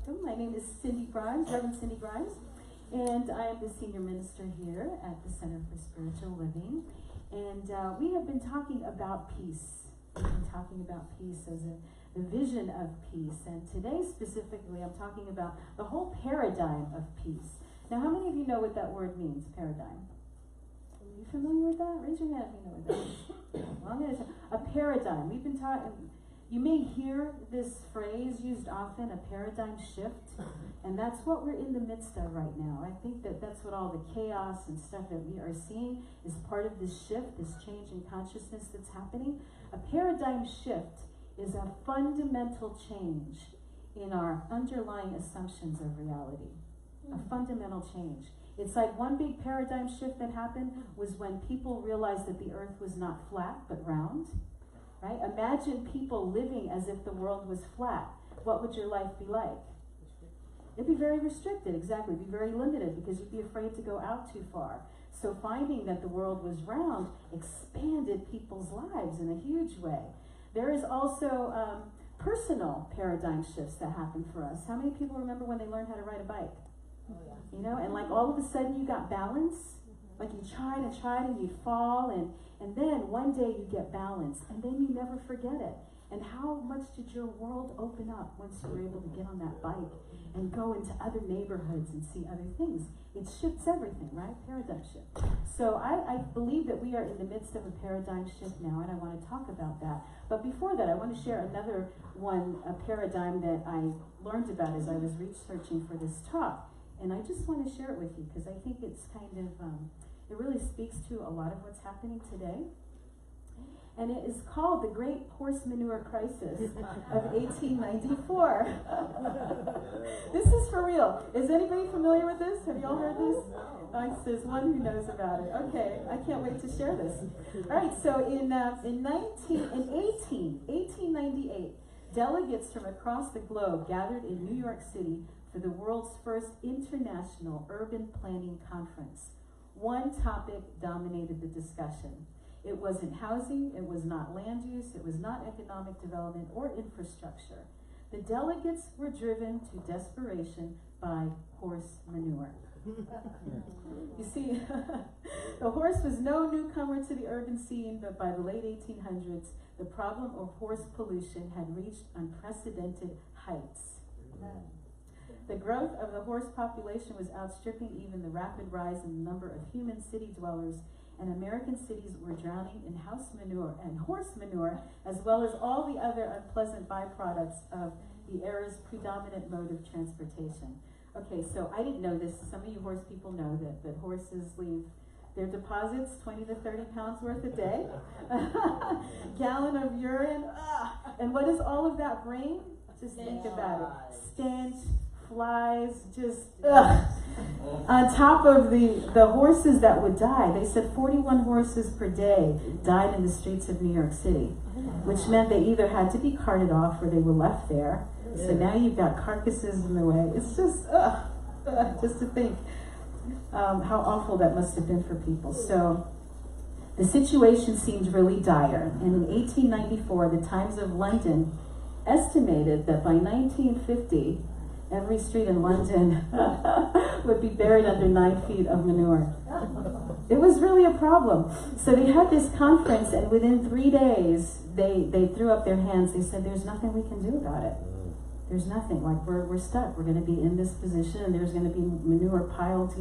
welcome. My name is Cindy Grimes, Reverend Cindy Grimes, and I am the senior minister here at the Center for Spiritual Living. And we have been talking about peace. We've been talking about peace as the vision of peace. And today specifically, I'm talking about the whole paradigm of peace. Now, how many of you know what that word means, paradigm? Are you familiar with that? Raise your hand if you know what that is. Well, I'm going to say a paradigm. We've been talking. You may hear this phrase used often, a paradigm shift, and that's what we're in the midst of right now. I think that's what all the chaos and stuff that we are seeing is part of this shift, this change in consciousness that's happening. A paradigm shift is a fundamental change in our underlying assumptions of reality. A fundamental change. It's like one big paradigm shift that happened was when people realized that the earth was not flat but round. Right? Imagine people living as if the world was flat. What would your life be like? It'd be very restricted, exactly. It'd be very limited because you'd be afraid to go out too far. So finding that the world was round expanded people's lives in a huge way. There is also personal paradigm shifts that happen for us. How many people remember when they learned how to ride a bike? Oh, yeah. You know, and like all of a sudden you got balance. Like you tried and you'd fall, and then one day you get balance, and then you never forget it. And how much did your world open up once you were able to get on that bike and go into other neighborhoods and see other things? It shifts everything, right? Paradigm shift. So I believe that we are in the midst of a paradigm shift now, and I want to talk about that. But before that, I want to share another one, a paradigm that I learned about as I was researching for this talk. And I just want to share it with you because I think it's kind of... it really speaks to a lot of what's happening today. And it is called the Great Horse Manure Crisis of 1894. This is for real. Is anybody familiar with this? Have you all heard this? There's one who knows about it. Okay, I can't wait to share this. All right, so in 1898, delegates from across the globe gathered in New York City for the world's first international urban planning conference. One topic dominated the discussion. It wasn't housing, it was not land use, it was not economic development or infrastructure. The delegates were driven to desperation by horse manure. You see, the horse was no newcomer to the urban scene, but by the late 1800s, the problem of horse pollution had reached unprecedented heights. The growth of the horse population was outstripping even the rapid rise in the number of human city dwellers, and American cities were drowning in house manure and horse manure, as well as all the other unpleasant byproducts of the era's predominant mode of transportation. Okay, so I didn't know this. Some of you horse people know that horses leave their deposits 20 to 30 pounds worth a day, gallon of urine, and what does all of that bring? Just think about it. Stench, flies, just on top of the horses that would die. They said 41 horses per day died in the streets of New York City, which meant they either had to be carted off or they were left there. So now you've got carcasses in the way. It's just to think how awful that must have been for people. So the situation seemed really dire, and in 1894 the Times of London estimated that by 1950 every street in London would be buried under 9 feet of manure. It was really a problem. So they had this conference, and within 3 days, they threw up their hands. They said, there's nothing we can do about it. There's nothing. Like, we're stuck. We're going to be in this position, and there's going to be manure piled,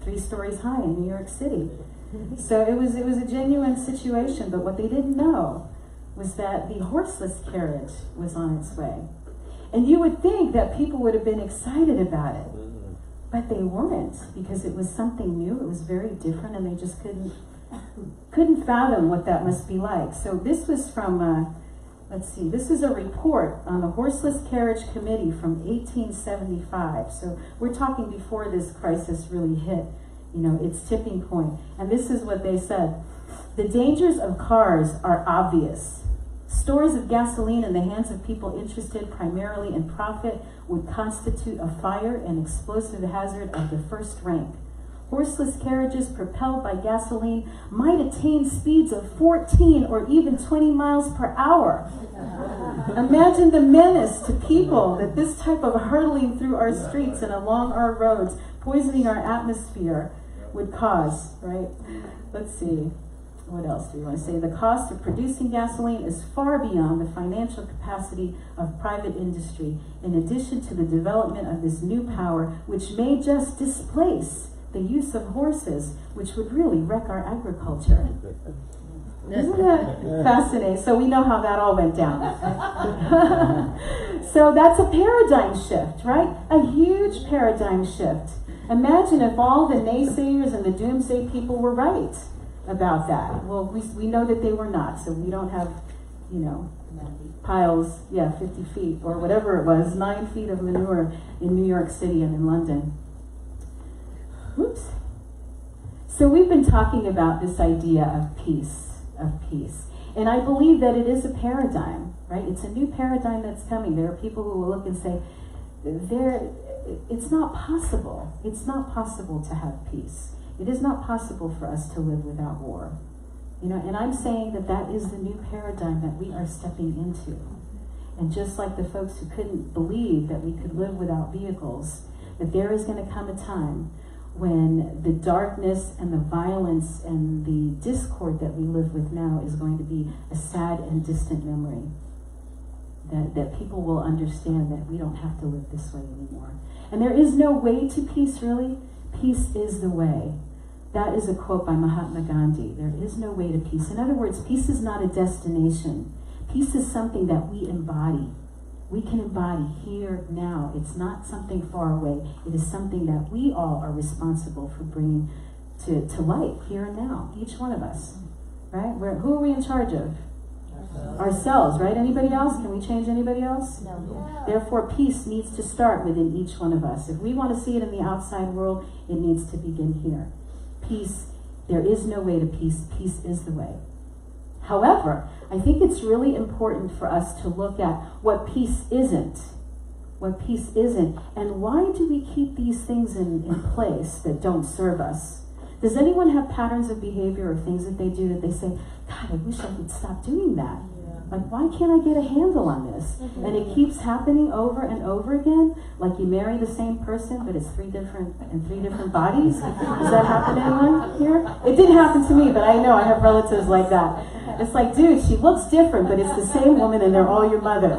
3 stories high in New York City. So it was a genuine situation, but what they didn't know was that the horseless carriage was on its way. And you would think that people would have been excited about it, but they weren't, because it was something new, it was very different, and they just couldn't fathom what that must be like. So this was from, this is a report on the Horseless Carriage Committee from 1875. So we're talking before this crisis really hit, its tipping point. And this is what they said. The dangers of cars are obvious. Stores of gasoline in the hands of people interested primarily in profit would constitute a fire and explosive hazard of the first rank. Horseless carriages propelled by gasoline might attain speeds of 14 or even 20 miles per hour. Imagine the menace to people that this type of hurtling through our streets and along our roads, poisoning our atmosphere, would cause, right? Let's see. What else do we want to say? The cost of producing gasoline is far beyond the financial capacity of private industry, in addition to the development of this new power, which may just displace the use of horses, which would really wreck our agriculture. Isn't that fascinating? So we know how that all went down. So that's a paradigm shift, right? A huge paradigm shift. Imagine if all the naysayers and the doomsday people were right about that. Well, we know that they were not, so we don't have, piles, 50 feet, or whatever it was, 9 feet of manure in New York City and in London. Oops. So we've been talking about this idea of peace. And I believe that it is a paradigm, right? It's a new paradigm that's coming. There are people who will look and say, it's not possible. It's not possible to have peace. It is not possible for us to live without war. And I'm saying that is the new paradigm that we are stepping into. And just like the folks who couldn't believe that we could live without vehicles, that there is going to come a time when the darkness and the violence and the discord that we live with now is going to be a sad and distant memory. That people will understand that we don't have to live this way anymore. And there is no way to peace, really. Peace is the way. That is a quote by Mahatma Gandhi. There is no way to peace. In other words, peace is not a destination. Peace is something that we embody. We can embody here, now. It's not something far away. It is something that we all are responsible for bringing to light here and now. Each one of us, right? Who are we in charge of? Ourselves, right? Anybody else? Can we change anybody else? No. Therefore, peace needs to start within each one of us. If we want to see it in the outside world, it needs to begin here. Peace, there is no way to peace. Peace is the way. However, I think it's really important for us to look at what peace isn't. What peace isn't. And why do we keep these things in place that don't serve us? Does anyone have patterns of behavior or things that they do that they say, God, I wish I could stop doing that? Like, why can't I get a handle on this? And it keeps happening over and over again. Like you marry the same person, but it's three different bodies. Does that happen to anyone here? It didn't happen to me, but I know I have relatives like that. It's like, dude, she looks different, but it's the same woman and they're all your mother.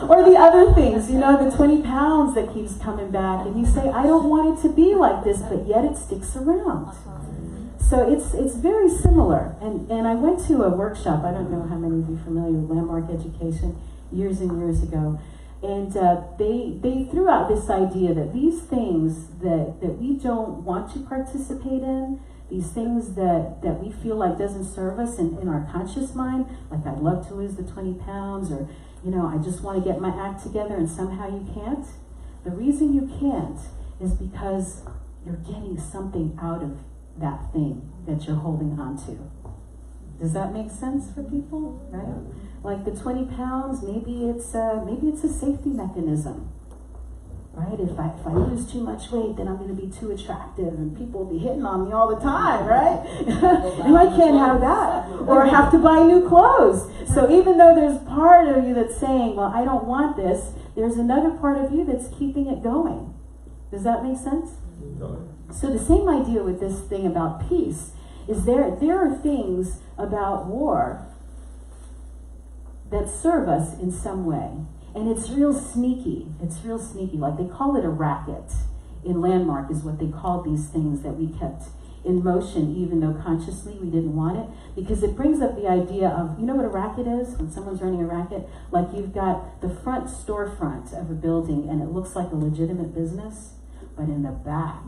Or the other things, the 20 pounds that keeps coming back. And you say, I don't want it to be like this, but yet it sticks around. So it's very similar. And I went to a workshop, I don't know how many of you are familiar with Landmark Education, years and years ago. And they threw out this idea that these things that we don't want to participate in, these things that we feel like doesn't serve us in our conscious mind, like I'd love to lose the 20 pounds, or I just want to get my act together, and somehow you can't. The reason you can't is because you're getting something out of that thing that you're holding on to. Does that make sense for people? Right? Like the 20 pounds, maybe it's a safety mechanism. Right? If I lose too much weight, then I'm going to be too attractive and people will be hitting on me all the time, right? And I can't have that. Or I have to buy new clothes. So even though there's part of you that's saying, well, I don't want this, there's another part of you that's keeping it going. Does that make sense? So the same idea with this thing about peace is there are things about war that serve us in some way. And it's real sneaky. It's real sneaky. Like they call it a racket. In Landmark is what they called these things that we kept in motion, even though consciously we didn't want it. Because it brings up the idea of, you know what a racket is? When someone's running a racket? Like you've got the front storefront of a building and it looks like a legitimate business, but in the back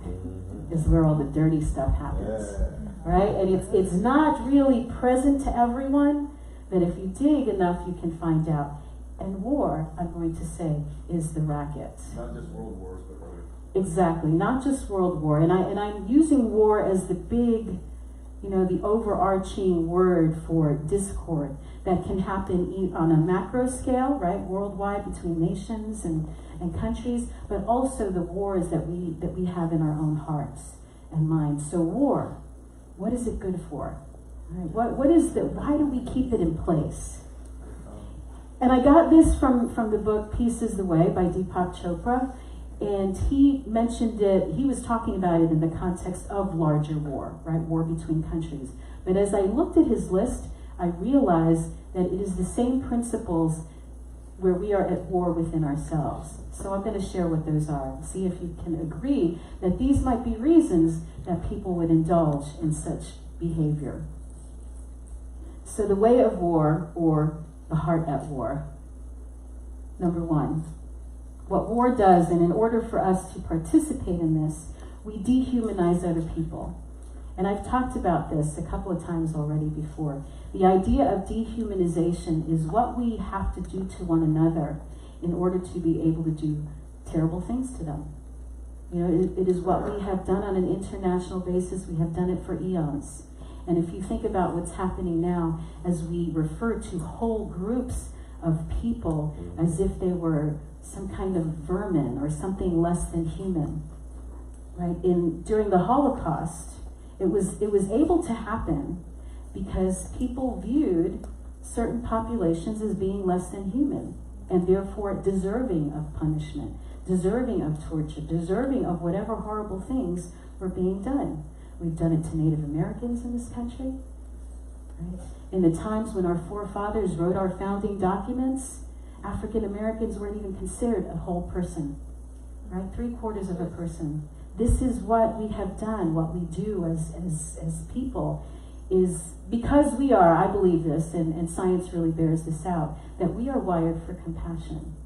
is where all the dirty stuff happens. Right? And it's not really present to everyone, but if you dig enough, you can find out. And war, I'm going to say, is the racket. Not just world wars, but other. Exactly, not just world war. And I'm using war as the big you know, the overarching word for discord that can happen on a macro scale, right, worldwide between nations and countries, but also the wars that we have in our own hearts and minds. So war, what is it good for? Right? Why do we keep it in place? And I got this from the book Peace is the Way by Deepak Chopra, and he mentioned it, he was talking about it in the context of larger war, right, war between countries. But as I looked at his list, I realized that it is the same principles where we are at war within ourselves. So I'm going to share what those are, see if you can agree that these might be reasons that people would indulge in such behavior. So the way of war, or the heart at war. Number one, what war does, and in order for us to participate in this, we dehumanize other people. And I've talked about this a couple of times already before. The idea of dehumanization is what we have to do to one another in order to be able to do terrible things to them. You know, it is what we have done on an international basis. We have done it for eons. And if you think about what's happening now, as we refer to whole groups of people as if they were some kind of vermin or something less than human, right? During the Holocaust, it was able to happen because people viewed certain populations as being less than human, and therefore deserving of punishment, deserving of torture, deserving of whatever horrible things were being done. We've done it to Native Americans in this country, right? In the times when our forefathers wrote our founding documents, African Americans weren't even considered a whole person, right? 3/4 of a person. This is what we have done, what we do as people, is because we are, I believe this, and science really bears this out, that we are wired for compassion.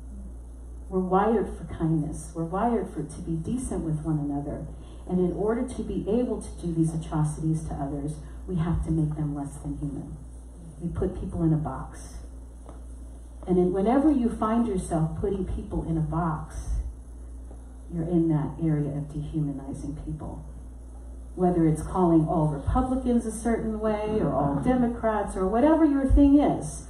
We're wired for kindness. We're wired to be decent with one another. And in order to be able to do these atrocities to others, we have to make them less than human. We put people in a box. And whenever you find yourself putting people in a box, you're in that area of dehumanizing people. Whether it's calling all Republicans a certain way, or all Democrats, or whatever your thing is,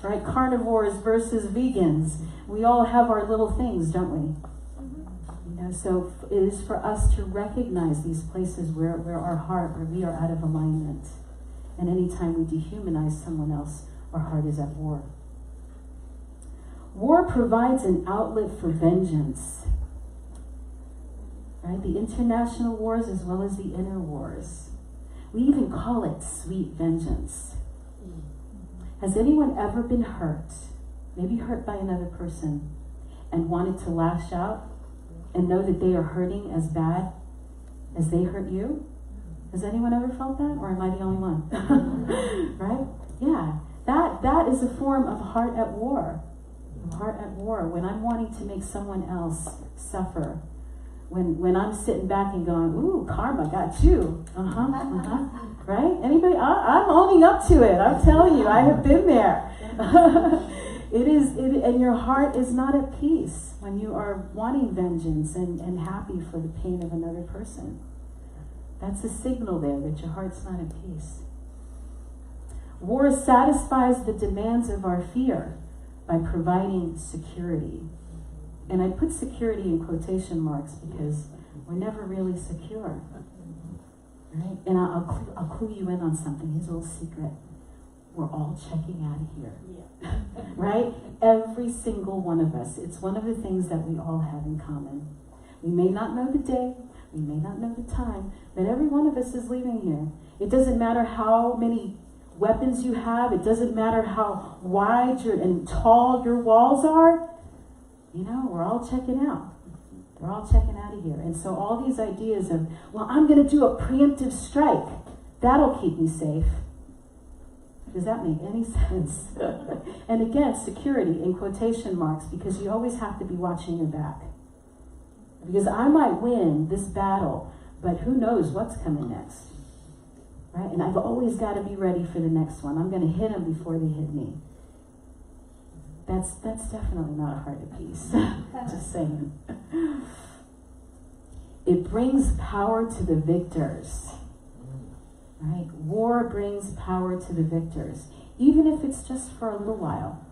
right? Carnivores versus vegans. We all have our little things, don't we? You know, so it is for us to recognize these places where our heart, where we are out of alignment. And anytime we dehumanize someone else, our heart is at war. War provides an outlet for vengeance. Right? The international wars as well as the inner wars. We even call it sweet vengeance. Has anyone ever been hurt, maybe hurt by another person, and wanted to lash out and know that they are hurting as bad as they hurt you? Has anyone ever felt that, or am I the only one? Right? Yeah, that is a form of heart at war. Heart at war, when I'm wanting to make someone else suffer. When I'm sitting back and going, ooh, karma got you. Right? Anybody? I'm owning up to it. I'm telling you, I have been there. And your heart is not at peace when you are wanting vengeance and happy for the pain of another person. That's a signal there that your heart's not at peace. War satisfies the demands of our fear by providing security. And I put security in quotation marks because we're never really secure. Right? And I'll clue you in on something. Here's a little secret. We're all checking out of here. Yeah. Right? Every single one of us. It's one of the things that we all have in common. We may not know the day, we may not know the time, but every one of us is leaving here. It doesn't matter how many weapons you have. It doesn't matter how wide and tall your walls are. You know, we're all checking out. We're all checking out of here. And so all these ideas of, well, I'm going to do a preemptive strike. That'll keep me safe. Does that make any sense? And again, security in quotation marks, because you always have to be watching your back. Because I might win this battle, but who knows what's coming next. Right? And I've always got to be ready for the next one. I'm going to hit them before they hit me. That's definitely not a heart of peace. Just saying. It brings power to the victors. right? War brings power to the victors, even if it's just for a little while.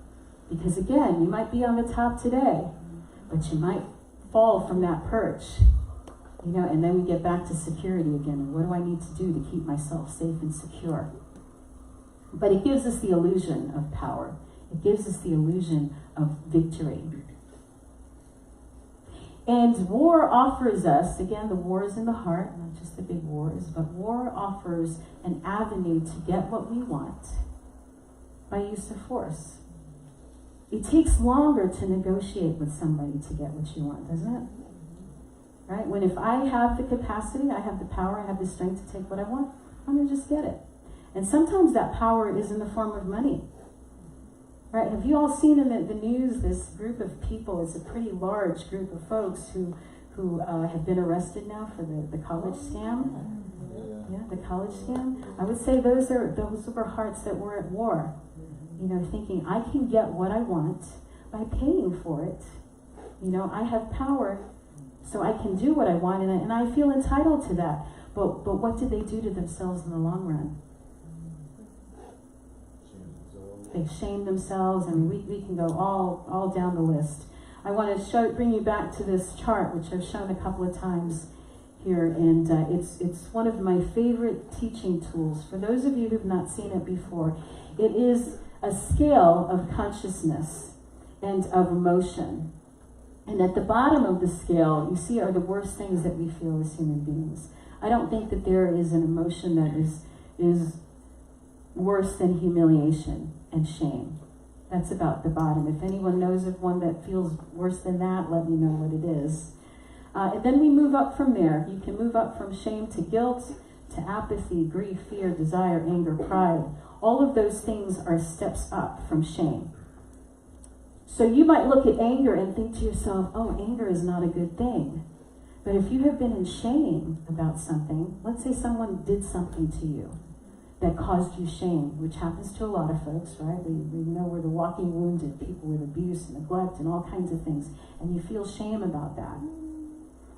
Because again, you might be on the top today, but you might fall from that perch, and then we get back to security again. What do I need to do to keep myself safe and secure? But it gives us the illusion of power. It gives us the illusion of victory. And war offers us, again, the wars in the heart, not just the big wars, but war offers an avenue to get what we want by use of force. It takes longer to negotiate with somebody to get what you want, doesn't it? Right? When if I have the capacity, I have the power, I have the strength to take what I want, I'm going to just get it. And sometimes that power is in the form of money. Right? Have you all seen in the news this group of people? It's a pretty large group of folks who have been arrested now for the college scam. Yeah, the college scam. I would say those were hearts that were at war. Thinking I can get what I want by paying for it. I have power, so I can do what I want, and I feel entitled to that. But what did they do to themselves in the long run? They shamed themselves. I mean, we can go all down the list. I want to bring you back to this chart, which I've shown a couple of times here, and it's one of my favorite teaching tools. For those of you who've not seen it before, it is a scale of consciousness and of emotion. And at the bottom of the scale, you see, are the worst things that we feel as human beings. I don't think that there is an emotion that is worse than humiliation and shame. That's about the bottom. If anyone knows of one that feels worse than that, let me know what it is. And then we move up from there. You can move up from shame to guilt, to apathy, grief, fear, desire, anger, pride. All of those things are steps up from shame. So you might look at anger and think to yourself, oh, anger is not a good thing. But if you have been in shame about something, let's say someone did something to you that caused you shame, which happens to a lot of folks, right? We know we're the walking wounded, people with abuse and neglect and all kinds of things, and you feel shame about that.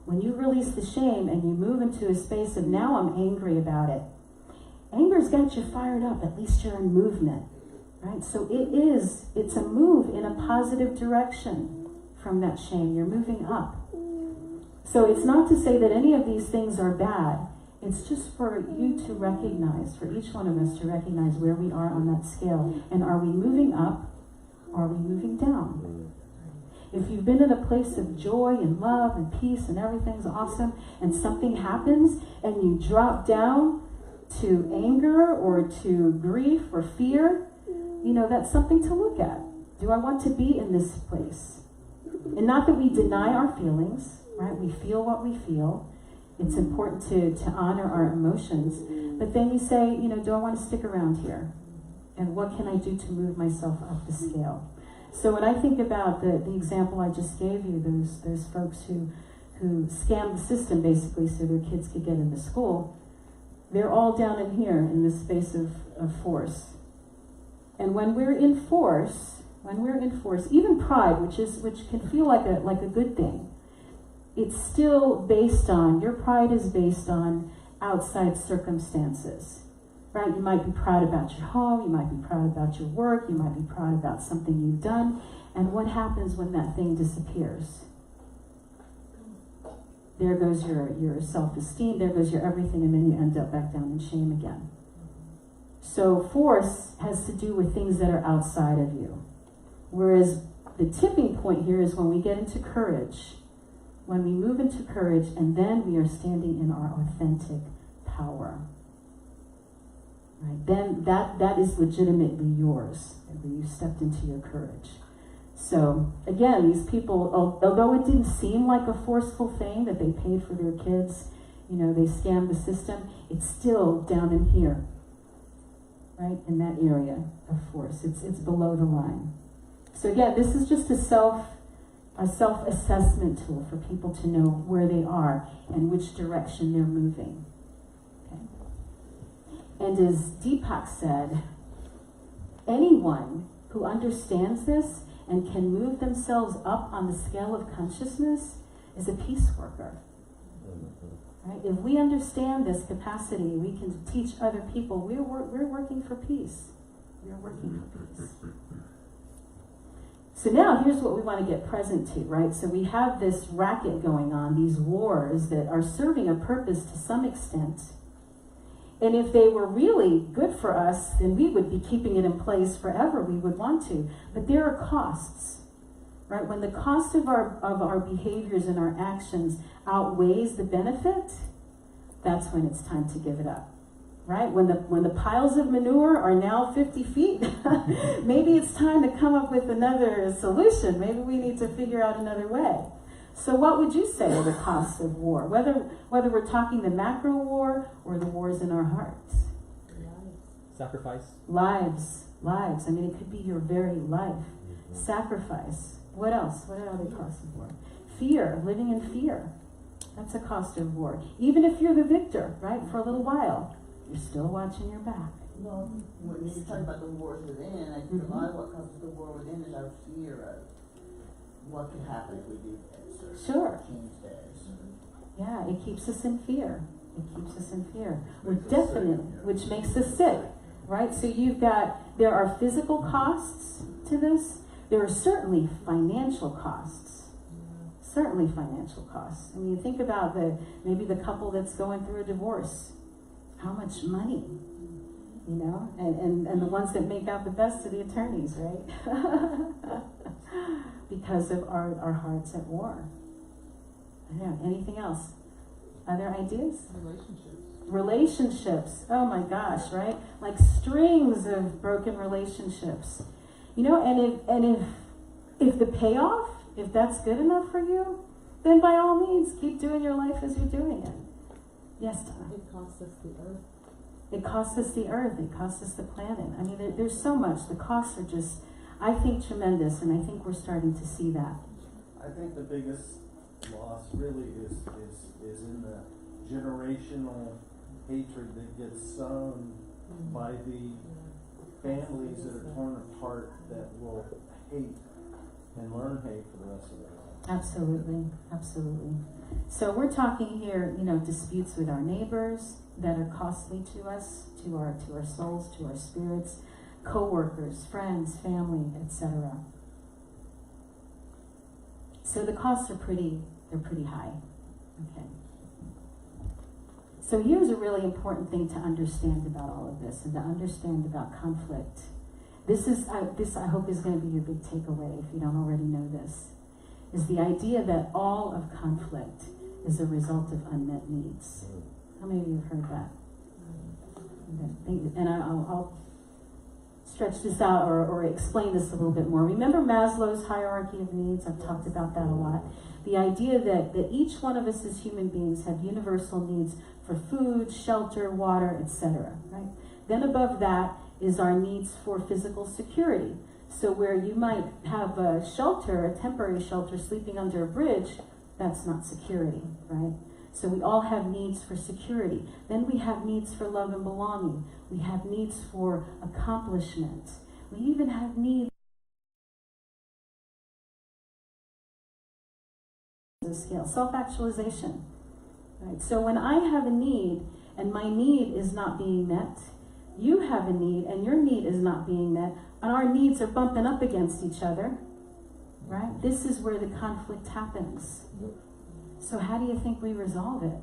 When you release the shame and you move into a space of, now I'm angry about it, anger's got you fired up. At least you're in movement, right? So it's a move in a positive direction from that shame. You're moving up. So it's not to say that any of these things are bad. It's just for you to recognize, for each one of us to recognize where we are on that scale. And are we moving up or are we moving down? If you've been in a place of joy and love and peace and everything's awesome, and something happens and you drop down to anger or to grief or fear, that's something to look at. Do I want to be in this place? And not that we deny our feelings, right? We feel what we feel. It's important to honor our emotions. But then you say, do I want to stick around here? And what can I do to move myself up the scale? So when I think about the example I just gave you, those folks who scammed the system basically so their kids could get into school, they're all down in here in this space of force. And when we're in force, even pride, which can feel like a good thing, it's still based on, your pride is based on outside circumstances, right? You might be proud about your home, you might be proud about your work, you might be proud about something you've done, and what happens when that thing disappears? There goes your self-esteem, there goes your everything, and then you end up back down in shame again. So force has to do with things that are outside of you. Whereas the tipping point here is when we get into courage, when we move into courage, and then we are standing in our authentic power. Right? Then that is legitimately yours, when you stepped into your courage. So again, these people, although it didn't seem like a forceful thing that they paid for their kids, they scammed the system, it's still down in here, right? In that area of force. It's below the line. So again, this is just a self-assessment tool for people to know where they are and which direction they're moving. Okay? And as Deepak said, anyone who understands this and can move themselves up on the scale of consciousness is a peace worker. Right? If we understand this capacity, we can teach other people. We're working for peace. We're working for peace. So now here's what we want to get present to, right? So we have this racket going on, these wars that are serving a purpose to some extent. And if they were really good for us, then we would be keeping it in place forever. We would want to. But there are costs, right? When the cost of our behaviors and our actions outweighs the benefit, that's when it's time to give it up. Right? When the piles of manure are now 50 feet, maybe it's time to come up with another solution. Maybe we need to figure out another way. So what would you say are the costs of war? Whether we're talking the macro war or the wars in our hearts? Sacrifice. Lives. I mean, it could be your very life. Sacrifice. What else? What are other costs of war? Fear, living in fear. That's a cost of war. Even if you're the victor, right, for a little while, you're still watching your back. Well, when you talk about the wars within, I think a lot of what causes the war within is our fear of what could happen if we do this or Sure. change this. Yeah, it keeps us in fear. It keeps us in fear. We're Makes us definite, sick, yeah. which makes us sick, right? So there are physical costs to this. There are certainly financial costs. Certainly financial costs. I mean, think about maybe the couple that's going through a divorce. How much money, you know? And the ones that make out the best are the attorneys, right? Because of our hearts at war. Yeah, anything else? Other ideas? Relationships. Oh my gosh, right? Like strings of broken relationships. You know, and if the payoff, if that's good enough for you, then by all means, keep doing your life as you're doing it. Yes, Donna? It costs us the earth. It costs us the earth. It costs us the planet. I mean, there's so much. The costs are just, I think, tremendous, and I think we're starting to see that. I think the biggest loss really is in the generational hatred that gets sown by the families that are torn apart that will hate and learn hate for the rest of their lives. Absolutely, absolutely. So we're talking here, you know, disputes with our neighbors that are costly to us, to our souls, to our spirits, co-workers, friends, family, etc. So the costs are pretty high. Okay. So here's a really important thing to understand about all of this and to understand about conflict. This I hope is going to be your big takeaway if you don't already know this, is the idea that all of conflict is a result of unmet needs. How many of you have heard that? Okay. And I'll stretch this out or explain this a little bit more. Remember Maslow's hierarchy of needs? I've talked about that a lot. The idea that each one of us as human beings have universal needs for food, shelter, water, etc. Right? Then above that is our needs for physical security. So where you might have a shelter, a temporary shelter, sleeping under a bridge, that's not security, right? So we all have needs for security. Then we have needs for love and belonging. We have needs for accomplishment. We even have needs of scale, self-actualization. Right? So when I have a need and my need is not being met, you have a need and your need is not being met, and our needs are bumping up against each other, right? This is where the conflict happens. So how do you think we resolve it?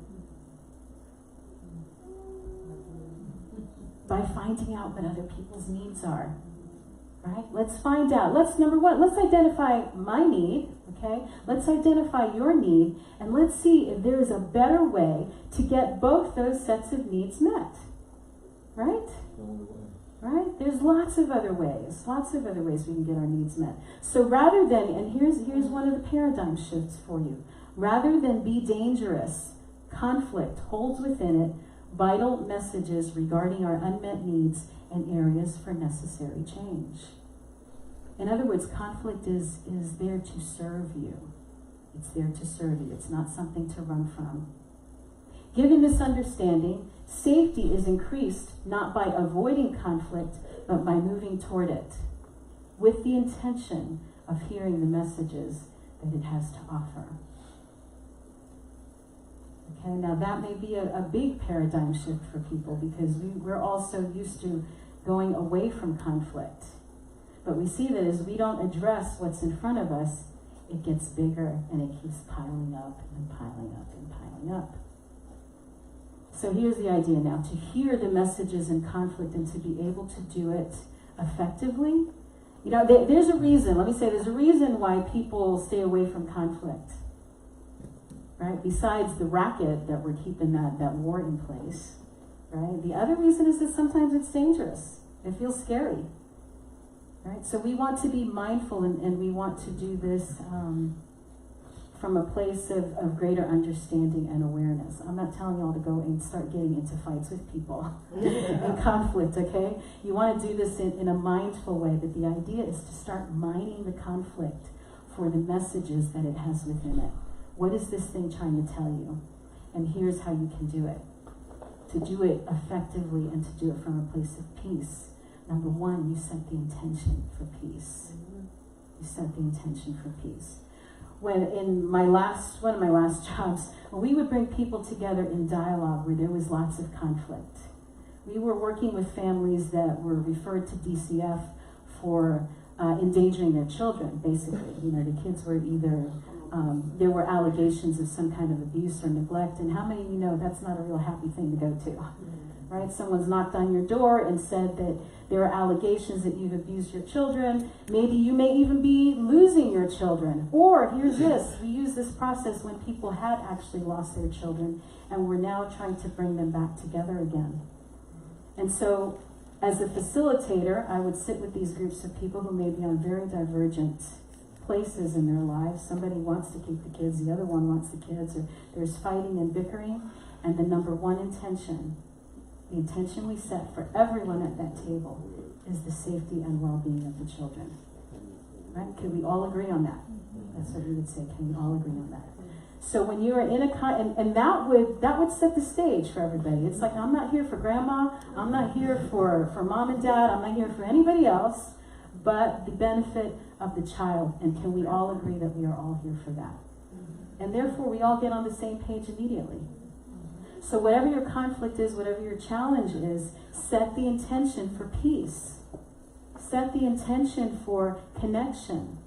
By finding out what other people's needs are, right? Let's find out. Number one, let's identify my need, okay? Let's identify your need, and let's see if there is a better way to get both those sets of needs met, right? Right? There's lots of other ways we can get our needs met. So rather than, and here's one of the paradigm shifts for you, rather than be dangerous, conflict holds within it vital messages regarding our unmet needs and areas for necessary change. In other words, conflict is there to serve you. It's there to serve you. It's not something to run from. Given this understanding, safety is increased not by avoiding conflict, but by moving toward it, with the intention of hearing the messages that it has to offer. Okay, now that may be a big paradigm shift for people because we're all so used to going away from conflict. But we see that as we don't address what's in front of us, it gets bigger and it keeps piling up and piling up and piling up. So here's the idea now, to hear the messages in conflict and to be able to do it effectively. You know, there's a reason, let me say, there's a reason why people stay away from conflict, right? Besides the racket that we're keeping that war in place, right? The other reason is that sometimes it's dangerous. It feels scary, right? So we want to be mindful and we want to do this from a place of greater understanding and awareness. I'm not telling y'all to go and start getting into fights with people in conflict, okay? You want to do this in a mindful way, but the idea is to start mining the conflict for the messages that it has within it. What is this thing trying to tell you? And here's how you can do it. To do it effectively and to do it from a place of peace. Number one, you set the intention for peace. You set the intention for peace. When in one of my last jobs, we would bring people together in dialogue where there was lots of conflict. We were working with families that were referred to DCF for endangering their children, basically. You know, the kids were either, there were allegations of some kind of abuse or neglect, and how many of you know that's not a real happy thing to go to, right? Someone's knocked on your door and said that there are allegations that you've abused your children. Maybe you may even be losing your children. Or here's this, we use this process when people had actually lost their children and we're now trying to bring them back together again. And so as a facilitator, I would sit with these groups of people who may be on very divergent places in their lives. Somebody wants to keep the kids, the other one wants the kids, or there's fighting and bickering. And the number one intention, the intention we set for everyone at that table is the safety and well-being of the children. Right? Can we all agree on that? That's what we would say. Can we all agree on that? So when you are in a and that would set the stage for everybody. It's like, I'm not here for grandma, I'm not here for mom and dad, I'm not here for anybody else but the benefit of the child. And can we all agree that we are all here for that? And therefore we all get on the same page immediately. So whatever your conflict is, whatever your challenge is, set the intention for peace. Set the intention for connection.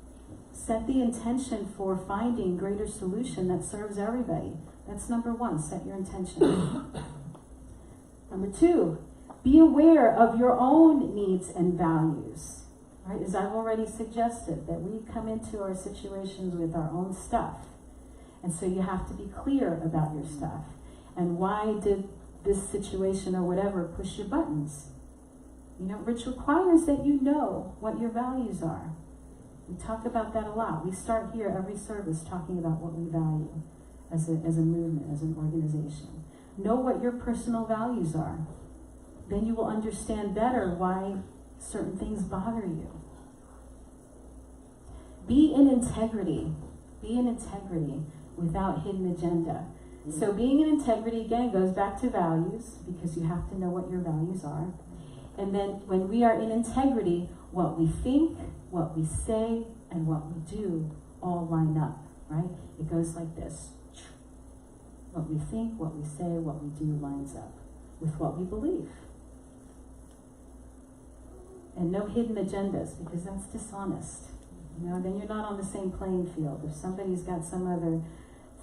Set the intention for finding greater solution that serves everybody. That's number one, set your intention. Number two, be aware of your own needs and values. Right? As I've already suggested, that we come into our situations with our own stuff. And so you have to be clear about your stuff. And why did this situation or whatever push your buttons? You know, which requires that you know what your values are. We talk about that a lot. We start here every service talking about what we value as a movement, as an organization. Know what your personal values are. Then you will understand better why certain things bother you. Be in integrity. Be in integrity without hidden agenda. So being in integrity, again, goes back to values, because you have to know what your values are. And then when we are in integrity, what we think, what we say, and what we do all line up, right? It goes like this. What we think, what we say, what we do lines up with what we believe. And no hidden agendas, because that's dishonest. You know, then you're not on the same playing field. If somebody's got some other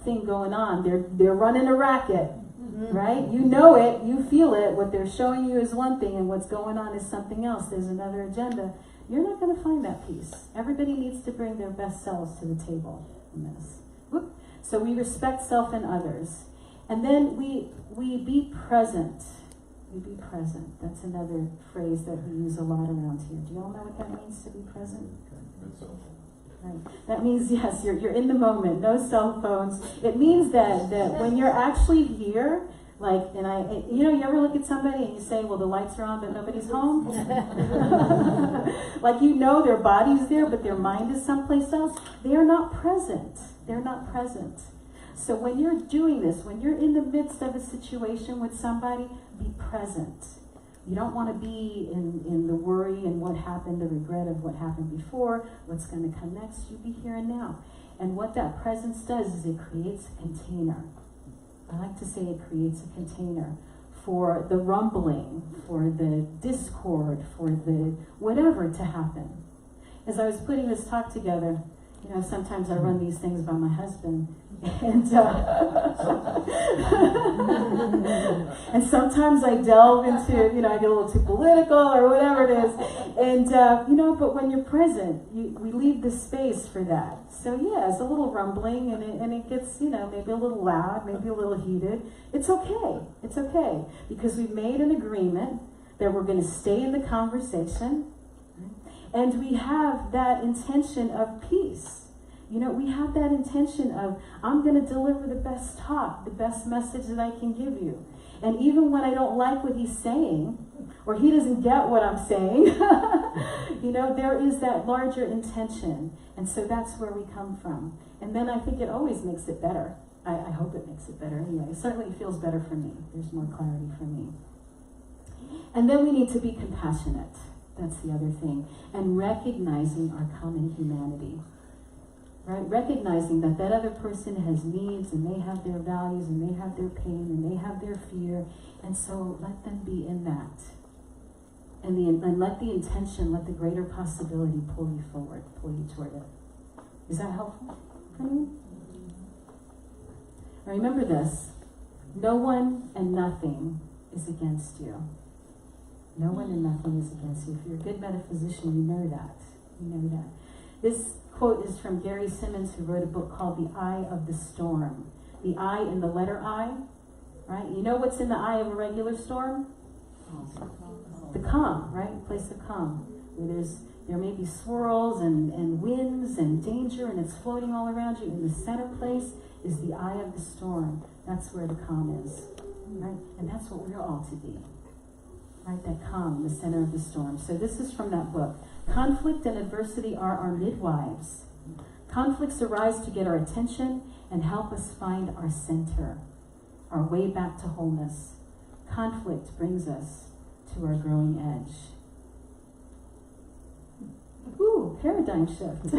thing going on, they're running a racket, right? You know it, you feel it. What they're showing you is one thing, and what's going on is something else. There's another agenda. You're not going to find that peace. Everybody needs to bring their best selves to the table in this. Whoop. So we respect self and others, and then we be present. We be present. That's another phrase that we use a lot around here. Do you all know what that means, to be present? Right. That means, yes, you're in the moment, no cell phones. It means that when you're actually here, like, you ever look at somebody and you say, well, the lights are on, but nobody's home? Like, their body's there, but their mind is someplace else. They are not present. They're not present. So when you're doing this, when you're in the midst of a situation with somebody, be present. You don't want to be in the worry and what happened, the regret of what happened before, what's going to come next. You be here and now. And what that presence does is it creates a container. I like to say it creates a container for the rumbling, for the discord, for the whatever to happen. As I was putting this talk together, you know, sometimes I run these things by my husband, and and sometimes I delve into, you know, I get a little too political or whatever it is, and you know, but when you're present, we leave the space for that. So yeah, it's a little rumbling, and it gets, you know, maybe a little loud, maybe a little heated. It's okay. It's okay, because we've made an agreement that we're going to stay in the conversation, and we have that intention of peace. You know, we have that intention of, I'm going to deliver the best talk, the best message that I can give you. And even when I don't like what he's saying, or he doesn't get what I'm saying, you know, there is that larger intention. And so that's where we come from. And then I think it always makes it better. I hope it makes it better anyway. It certainly feels better for me. There's more clarity for me. And then we need to be compassionate. That's the other thing. And recognizing our common humanity. Right? Recognizing that that other person has needs, and they have their values, and they have their pain, and they have their fear, and so let them be in that. And let the intention, let the greater possibility pull you forward, pull you toward it. Is that helpful for you? Remember this: no one and nothing is against you. No one and nothing is against you. If you're a good metaphysician, you know that. You know that. This quote is from Gary Simmons, who wrote a book called The Eye of the Storm. The I in the letter I, right? You know what's in the eye of a regular storm? The calm, right? Place of calm. Where there may be swirls and winds and danger, and it's floating all around you. In the center place is the eye of the storm. That's where the calm is, right? And that's what we're all to be. Right, that calm, the center of the storm. So this is from that book. Conflict and adversity are our midwives. Conflicts arise to get our attention and help us find our center, our way back to wholeness. Conflict brings us to our growing edge. Ooh, paradigm shift.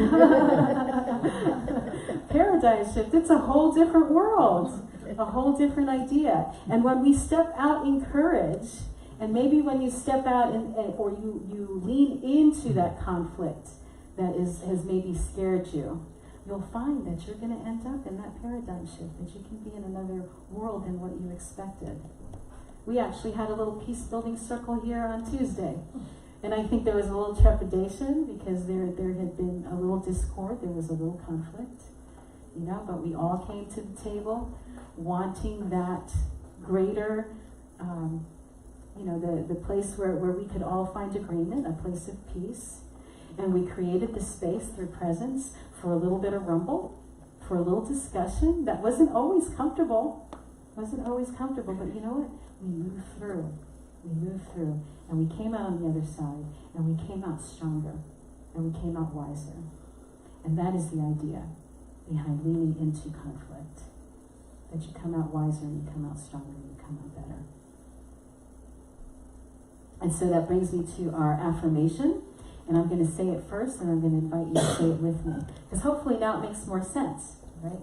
Paradigm shift. It's a whole different world, a whole different idea. And when we step out in courage, and maybe when you step out or you lean into that conflict that has maybe scared you, you'll find that you're going to end up in that paradigm shift, that you can be in another world than what you expected. We actually had a little peace building circle here on Tuesday. And I think there was a little trepidation because there had been a little discord, there was a little conflict, you know, but we all came to the table wanting that greater you know, the place where we could all find agreement, a place of peace. And we created the space through presence for a little bit of rumble, for a little discussion that wasn't always comfortable. Wasn't always comfortable, but you know what? We moved through. We moved through. And we came out on the other side, and we came out stronger, and we came out wiser. And that is the idea behind leaning into conflict. That you come out wiser, and you come out stronger, and you come out better. And so that brings me to our affirmation. And I'm going to say it first, and I'm going to invite you to say it with me. Because hopefully now it makes more sense, right?